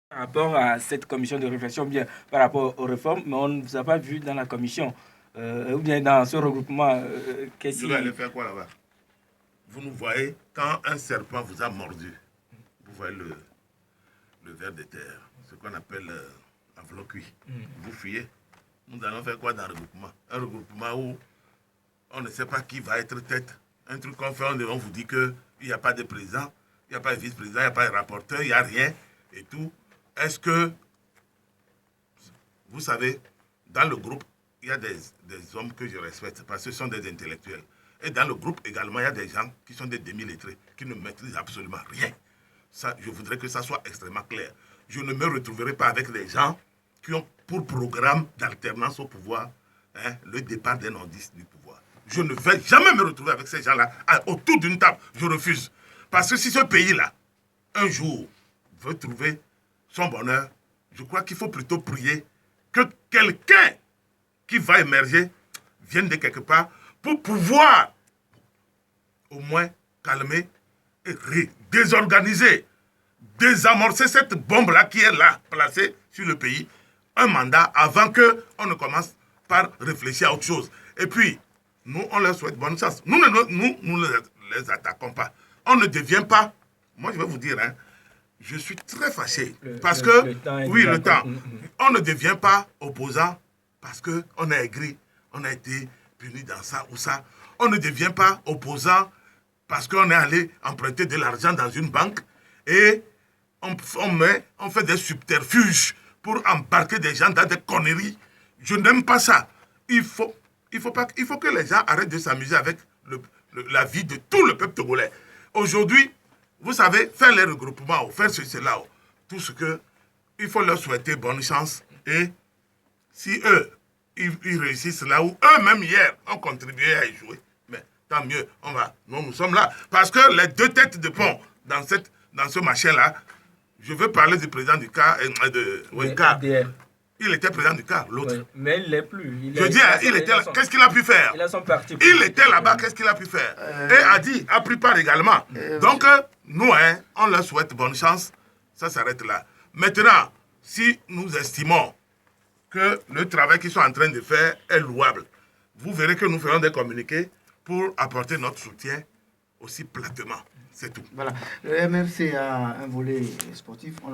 Par rapport à cette commission de réflexion, bien par rapport aux réformes, mais on ne vous a pas vu dans la commission, ou bien dans ce regroupement. Je vais aller faire quoi là-bas? Vous nous voyez, quand un serpent vous a mordu, vous voyez le ver de terre, ce qu'on appelle enveloppe cuit. Vous fuyez. Nous allons faire quoi dans le regroupement? Un regroupement où on ne sait pas qui va être tête. Un truc qu'on fait, on vous dit qu'il n'y a pas de président, il n'y a pas de vice-président, il n'y a pas de rapporteur, il n'y a rien et tout. Est-ce que, vous savez, dans le groupe, il y a des hommes que je respecte parce que ce sont des intellectuels. Et dans le groupe également, il y a des gens qui sont des demi-lettrés, qui ne maîtrisent absolument rien. Ça, je voudrais que ça soit extrêmement clair. Je ne me retrouverai pas avec des gens qui ont pour programme d'alternance au pouvoir le départ des nordistes du pouvoir. Je ne vais jamais me retrouver avec ces gens-là autour d'une table. Je refuse. Parce que si ce pays-là, un jour, veut trouver son bonheur, je crois qu'il faut plutôt prier que quelqu'un qui va émerger vienne de quelque part pour pouvoir au moins calmer et désorganiser, désamorcer cette bombe-là qui est là, placée sur le pays, un mandat avant qu'on ne commence par réfléchir à autre chose. Et puis, nous, on leur souhaite bonne chance. Nous ne les attaquons pas. On ne devient pas, moi je vais vous dire, je suis très fâché. Parce que, le temps. On ne devient pas opposant parce qu'on a aigri, on a été puni dans ça ou ça. On ne devient pas opposant parce qu'on est allé emprunter de l'argent dans une banque et on fait des subterfuges pour embarquer des gens dans des conneries. Je n'aime pas ça. Il faut que les gens arrêtent de s'amuser avec la vie de tout le peuple togolais. Aujourd'hui, vous savez, faire les regroupements, faire cela, tout ce que, il faut leur souhaiter bonne chance. Et si eux, ils réussissent là où eux-mêmes hier ont contribué à échouer, mais tant mieux, nous sommes là. Parce que les deux têtes de pont dans ce machin-là, je veux parler du président du CAR, il était président du CAR, l'autre. Oui, mais il ne l'est plus. Qu'est-ce qu'il a pu faire? Il a son parti. Il était là-bas, qu'est-ce qu'il a pu faire? Et Adi a pris part également. Donc, nous, on leur souhaite bonne chance. Ça s'arrête là. Maintenant, si nous estimons que le travail qu'ils sont en train de faire est louable, vous verrez que nous ferons des communiqués pour apporter notre soutien aussi platement. C'est tout. Voilà. Le MFC a un volet sportif.